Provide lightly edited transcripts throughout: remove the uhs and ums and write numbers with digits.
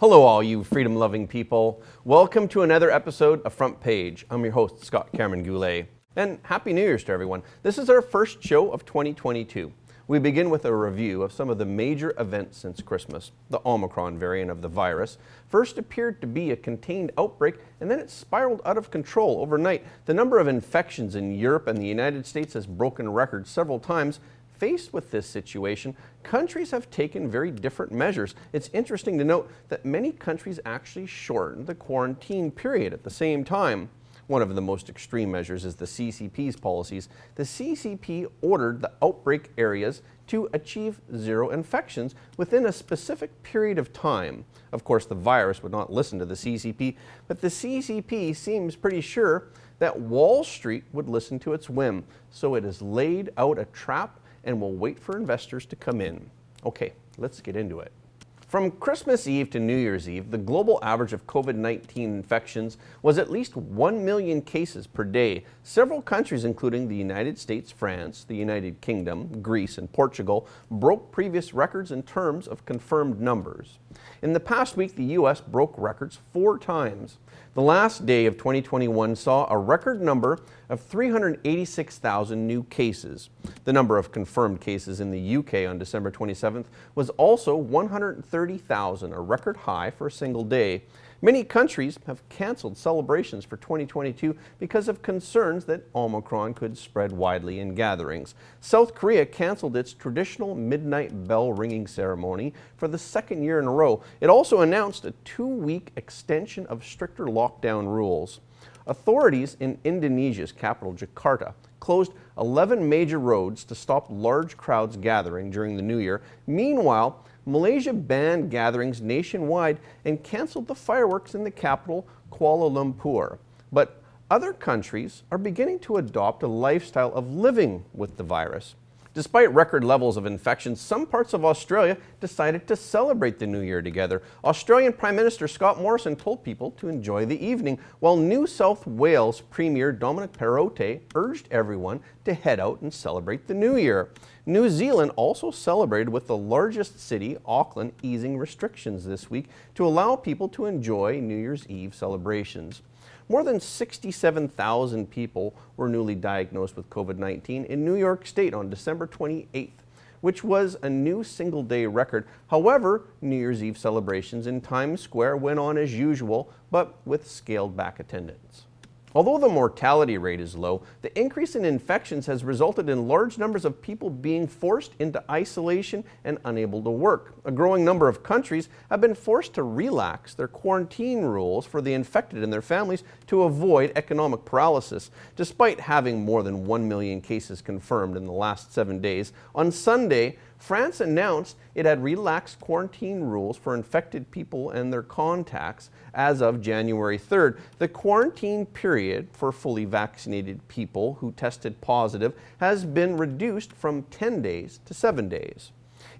Hello all you freedom-loving people. Welcome to another episode of Front Page. I'm your host, Scott Goulet. And Happy New Year's to everyone. This is our first show of 2022. We begin with a review of some of the major events since Christmas. The Omicron variant of the virus first appeared to be a contained outbreak, and then it spiraled out of control overnight. The number of infections in Europe and the United States has broken records several times. Faced with this situation, countries have taken very different measures. It's interesting to note that many countries actually shortened the quarantine period at the same time. One of the most extreme measures is the CCP's policies. The CCP ordered the outbreak areas to achieve zero infections within a specific period of time. Of course, the virus would not listen to the CCP, but the CCP seems pretty sure that Wall Street would listen to its whim. So it has laid out a trap and will wait for investors to come in. Okay, let's get into it. From Christmas Eve to New Year's Eve, the global average of COVID-19 infections was at least 1 million cases per day. Several countries, including the United States, France, the United Kingdom, Greece, and Portugal, broke previous records in terms of confirmed numbers. In the past week, the U.S. broke records 4 times. The last day of 2021 saw a record number of 386,000 new cases. The number of confirmed cases in the UK on December 27th was also 130,000, a record high for a single day. Many countries have canceled celebrations for 2022 because of concerns that Omicron could spread widely in gatherings. South Korea canceled its traditional midnight bell ringing ceremony for the second year in a row. It also announced a 2-week extension of stricter lockdown rules. Authorities in Indonesia's capital, Jakarta, closed 11 major roads to stop large crowds gathering during the New Year. Meanwhile, Malaysia banned gatherings nationwide and canceled the fireworks in the capital, Kuala Lumpur. But other countries are beginning to adopt a lifestyle of living with the virus. Despite record levels of infections, some parts of Australia decided to celebrate the New Year together. Australian Prime Minister Scott Morrison told people to enjoy the evening, while New South Wales Premier Dominic Perrottet urged everyone to head out and celebrate the New Year. New Zealand also celebrated, with the largest city, Auckland, easing restrictions this week to allow people to enjoy New Year's Eve celebrations. More than 67,000 people were newly diagnosed with COVID-19 in New York State on December 28th, which was a new single-day record. However, New Year's Eve celebrations in Times Square went on as usual, but with scaled-back attendance. Although the mortality rate is low, the increase in infections has resulted in large numbers of people being forced into isolation and unable to work. A growing number of countries have been forced to relax their quarantine rules for the infected and their families to avoid economic paralysis. Despite having more than 1 million cases confirmed in the last 7 days, on Sunday, France announced it had relaxed quarantine rules for infected people and their contacts as of January 3rd. The quarantine period for fully vaccinated people who tested positive has been reduced from 10 days to 7 days.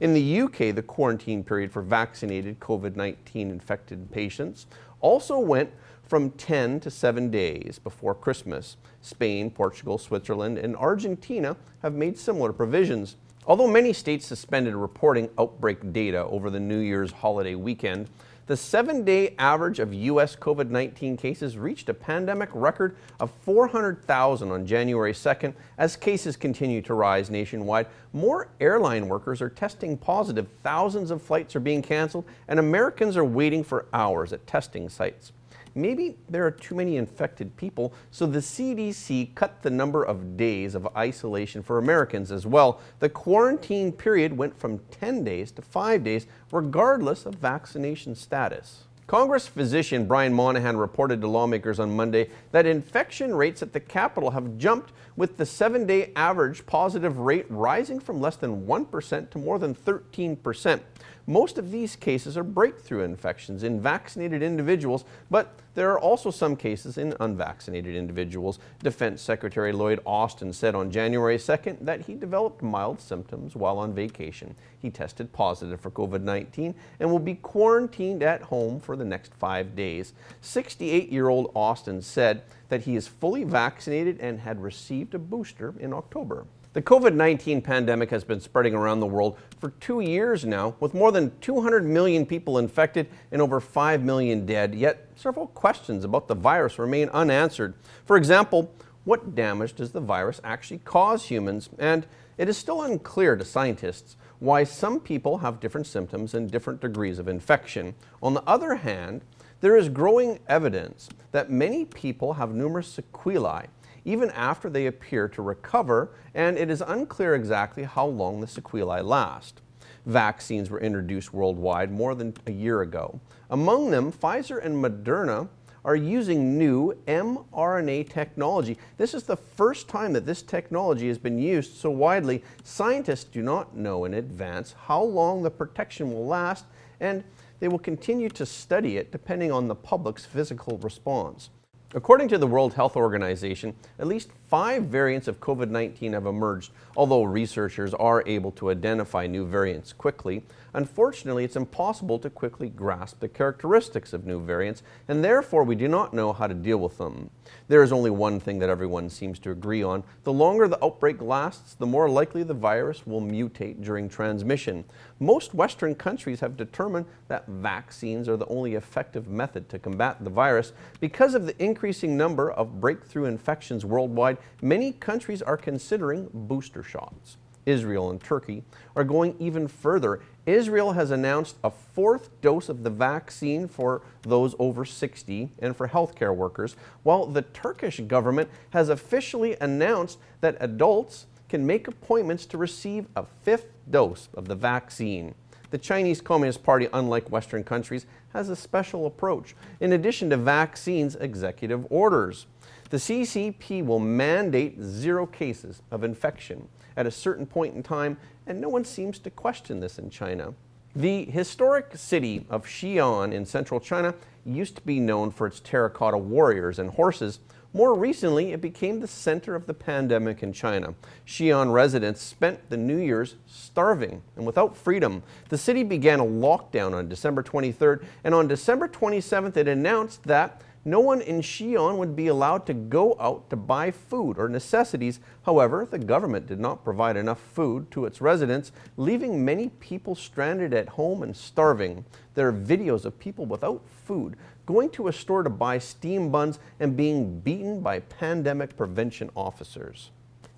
In the UK, the quarantine period for vaccinated COVID-19 infected patients also went from 10 to 7 days before Christmas. Spain, Portugal, Switzerland, and Argentina have made similar provisions. Although many states suspended reporting outbreak data over the New Year's holiday weekend, the 7-day average of U.S. COVID-19 cases reached a pandemic record of 400,000 on January 2nd. As cases continue to rise nationwide, more airline workers are testing positive, thousands of flights are being canceled, and Americans are waiting for hours at testing sites. Maybe there are too many infected people, so the CDC cut the number of days of isolation for Americans as well. The quarantine period went from 10 days to 5 days, regardless of vaccination status. Congress physician Brian Monahan reported to lawmakers on Monday that infection rates at the Capitol have jumped, with the 7-day average positive rate rising from less than 1% to more than 13%. Most of these cases are breakthrough infections in vaccinated individuals, but there are also some cases in unvaccinated individuals. Defense Secretary Lloyd Austin said on January 2nd that he developed mild symptoms while on vacation. He tested positive for COVID-19 and will be quarantined at home for the next 5 days. 68-year-old Austin said that he is fully vaccinated and had received a booster in October. The COVID-19 pandemic has been spreading around the world for 2 years now, with more than 200 million people infected and over 5 million dead, yet several questions about the virus remain unanswered. For example, what damage does the virus actually cause humans? And it is still unclear to scientists why some people have different symptoms and different degrees of infection. On the other hand, there is growing evidence that many people have numerous sequelae even after they appear to recover, and it is unclear exactly how long the sequelae last. Vaccines were introduced worldwide more than a year ago. Among them, Pfizer and Moderna are using new mRNA technology. This is the first time that this technology has been used so widely. Scientists do not know in advance how long the protection will last, and they will continue to study it depending on the public's physical response. According to the World Health Organization, at least 5 variants of COVID-19 have emerged. Although researchers are able to identify new variants quickly, unfortunately it's impossible to quickly grasp the characteristics of new variants, and therefore we do not know how to deal with them. There is only one thing that everyone seems to agree on. The longer the outbreak lasts, the more likely the virus will mutate during transmission. Most Western countries have determined that vaccines are the only effective method to combat the virus. Because of the increasing number of breakthrough infections worldwide, many countries are considering booster shots. Israel and Turkey are going even further. Israel has announced a 4th dose of the vaccine for those over 60 and for healthcare workers, while the Turkish government has officially announced that adults can make appointments to receive a 5th dose of the vaccine. The Chinese Communist Party, unlike Western countries, has a special approach. In addition to vaccines, executive orders. The CCP will mandate 0 cases of infection at a certain point in time, and no one seems to question this in China. The historic city of Xi'an in central China used to be known for its terracotta warriors and horses. More recently, it became the center of the pandemic in China. Xi'an residents spent the New Year's starving and without freedom. The city began a lockdown on December 23rd, and on December 27th it announced that no one in Xi'an would be allowed to go out to buy food or necessities. However, the government did not provide enough food to its residents, leaving many people stranded at home and starving. There are videos of people without food, going to a store to buy steam buns, and being beaten by pandemic prevention officers.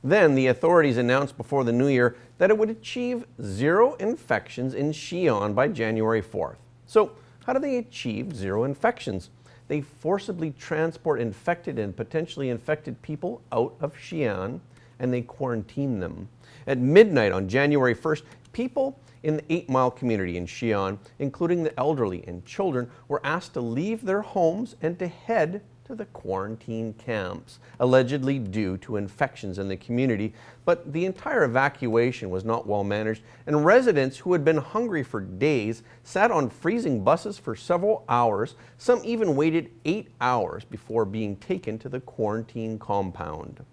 Then the authorities announced before the new year that it would achieve 0 infections in Xi'an by January 4th. So how do they achieve 0 infections? They forcibly transport infected and potentially infected people out of Xi'an, and they quarantine them. At midnight on January 1st, people in the 8-mile community in Xi'an, including the elderly and children, were asked to leave their homes and to head to the quarantine camps, allegedly due to infections in the community. But the entire evacuation was not well managed, and residents who had been hungry for days sat on freezing buses for several hours. Some even waited 8 hours before being taken to the quarantine compound.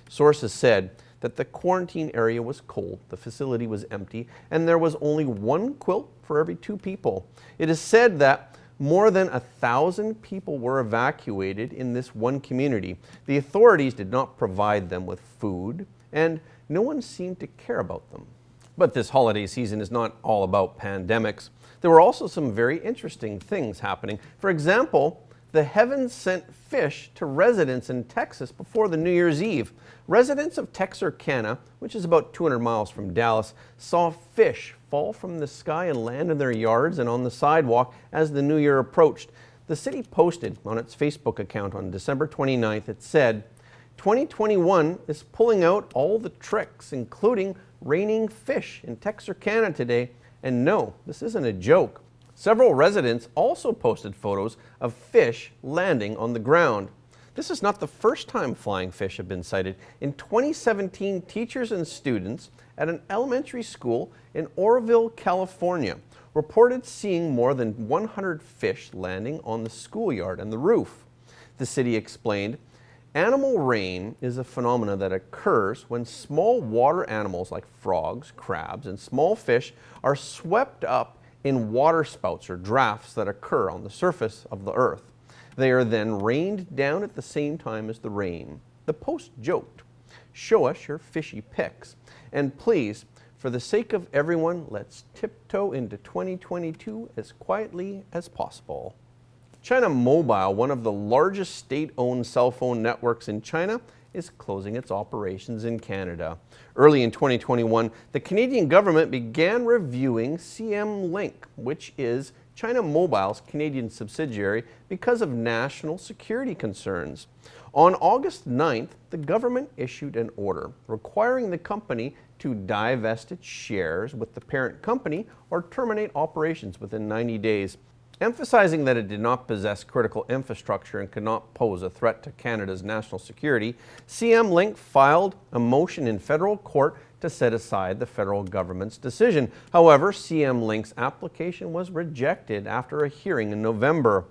Sources said that the quarantine area was cold, the facility was empty, and there was only 1 quilt for every 2 people. It is said that more than 1,000 people were evacuated in this one community. The authorities did not provide them with food, and no one seemed to care about them. But this holiday season is not all about pandemics. There were also some very interesting things happening. For example, the heavens sent fish to residents in Texas before the New Year's Eve. Residents of Texarkana, which is about 200 miles from Dallas, saw fish fall from the sky and land in their yards and on the sidewalk as the new year approached. The city posted on its Facebook account on December 29th, it said, "2021 is pulling out all the tricks, including raining fish in Texarkana today. And no, this isn't a joke." Several residents also posted photos of fish landing on the ground. This is not the first time flying fish have been sighted. In 2017, teachers and students at an elementary school in Oroville, California, reported seeing more than 100 fish landing on the schoolyard and the roof. The city explained, "Animal rain is a phenomenon that occurs when small water animals like frogs, crabs, and small fish are swept up in water spouts or drafts that occur on the surface of the earth. They are then rained down at the same time as the rain." The Post joked, Show us your fishy pics. And please, for the sake of everyone, let's tiptoe into 2022 as quietly as possible. China Mobile, one of the largest state-owned cell phone networks in China, is closing its operations in Canada. Early in 2021, the Canadian government began reviewing CM Link, which is China Mobile's Canadian subsidiary, because of national security concerns. On August 9th, the government issued an order requiring the company to divest its shares with the parent company or terminate operations within 90 days. Emphasizing that it did not possess critical infrastructure and could not pose a threat to Canada's national security, CM Link filed a motion in federal court to set aside the federal government's decision. However, CM Link's application was rejected after a hearing in November.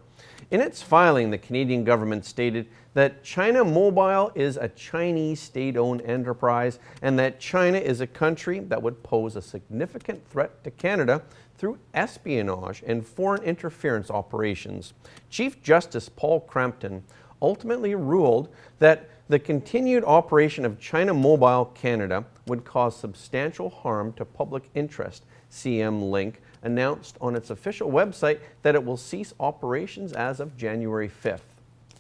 In its filing, the Canadian government stated that China Mobile is a Chinese state-owned enterprise and that China is a country that would pose a significant threat to Canada through espionage and foreign interference operations. Chief Justice Paul Crampton ultimately ruled that the continued operation of China Mobile Canada would cause substantial harm to public interest. CM Link announced on its official website that it will cease operations as of January 5th.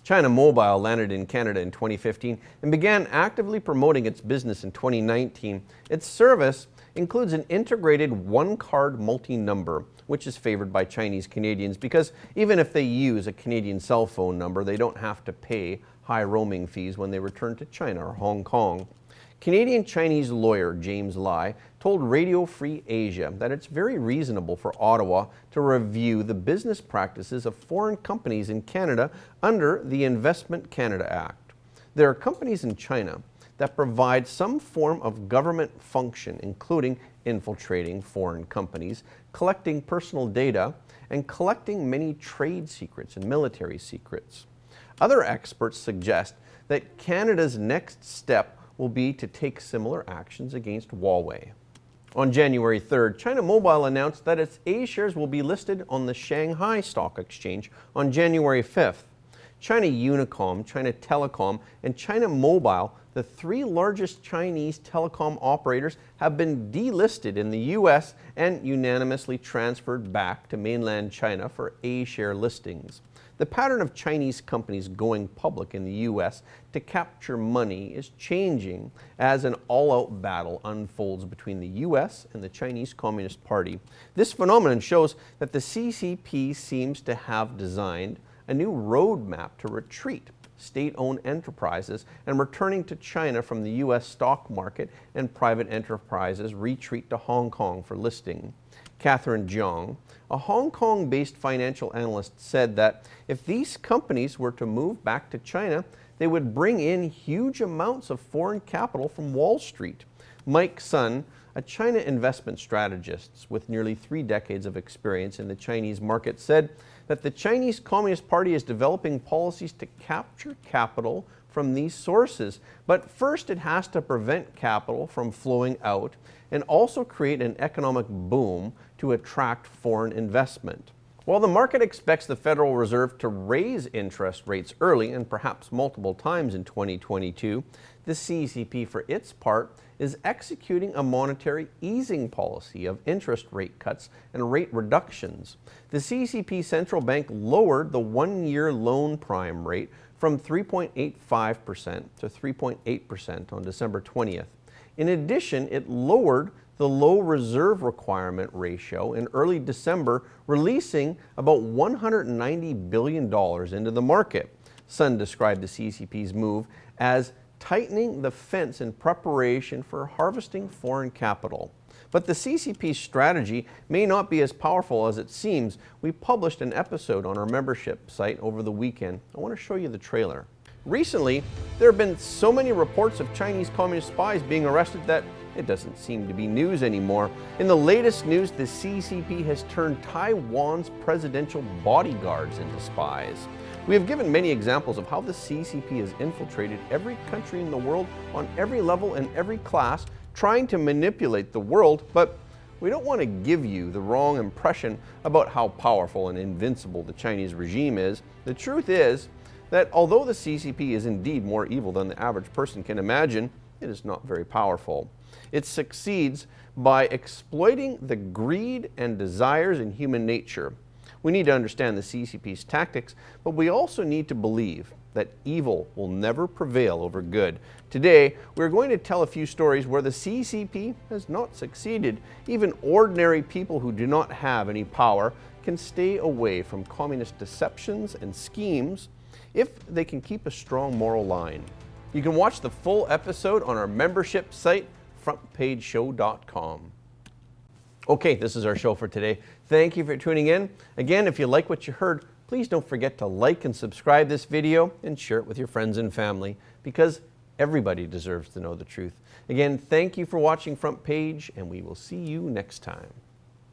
China Mobile landed in Canada in 2015 and began actively promoting its business in 2019. Its service includes an integrated one-card multi-number, which is favored by Chinese Canadians because even if they use a Canadian cell phone number, they don't have to pay high roaming fees when they return to China or Hong Kong. Canadian-Chinese lawyer James Lai told Radio Free Asia that it's very reasonable for Ottawa to review the business practices of foreign companies in Canada under the Investment Canada Act. There are companies in China that provide some form of government function, including infiltrating foreign companies, collecting personal data, and collecting many trade secrets and military secrets. Other experts suggest that Canada's next step will be to take similar actions against Huawei. On January 3rd, China Mobile announced that its A shares will be listed on the Shanghai Stock Exchange on January 5th. China Unicom, China Telecom, and China Mobile, the three largest Chinese telecom operators, have been delisted in the U.S. and unanimously transferred back to mainland China for A-share listings. The pattern of Chinese companies going public in the U.S. to capture money is changing as an all-out battle unfolds between the U.S. and the Chinese Communist Party. This phenomenon shows that the CCP seems to have designed a new roadmap to retreat state-owned enterprises and returning to China from the U.S. stock market, and private enterprises retreat to Hong Kong for listing. Catherine Jiang, a Hong Kong-based financial analyst, said that if these companies were to move back to China, they would bring in huge amounts of foreign capital from Wall Street. Mike Sun, a China investment strategist with nearly 3 decades of experience in the Chinese market, said that the Chinese Communist Party is developing policies to capture capital from these sources. But first, it has to prevent capital from flowing out and also create an economic boom to attract foreign investment. While the market expects the Federal Reserve to raise interest rates early and perhaps multiple times in 2022, the CCP, for its part, is executing a monetary easing policy of interest rate cuts and rate reductions. The CCP central bank lowered the one-year loan prime rate from 3.85% to 3.8% on December 20th. In addition, it lowered the low reserve requirement ratio in early December, releasing about $190 billion into the market. Sun described the CCP's move as tightening the fence in preparation for harvesting foreign capital. But the CCP's strategy may not be as powerful as it seems. We published an episode on our membership site over the weekend. I want to show you the trailer. Recently, there have been so many reports of Chinese communist spies being arrested that it doesn't seem to be news anymore. In the latest news, the CCP has turned Taiwan's presidential bodyguards into spies. We have given many examples of how the CCP has infiltrated every country in the world on every level and every class, trying to manipulate the world, but we don't want to give you the wrong impression about how powerful and invincible the Chinese regime is. The truth is that although the CCP is indeed more evil than the average person can imagine, it is not very powerful. It succeeds by exploiting the greed and desires in human nature. We need to understand the CCP's tactics, but we also need to believe that evil will never prevail over good. Today, we're going to tell a few stories where the CCP has not succeeded. Even ordinary people who do not have any power can stay away from communist deceptions and schemes if they can keep a strong moral line. You can watch the full episode on our membership site, frontpageshow.com. Okay, this is our show for today. Thank you for tuning in. Again, if you like what you heard, please don't forget to like and subscribe this video and share it with your friends and family, because everybody deserves to know the truth. Again, thank you for watching Front Page, and we will see you next time.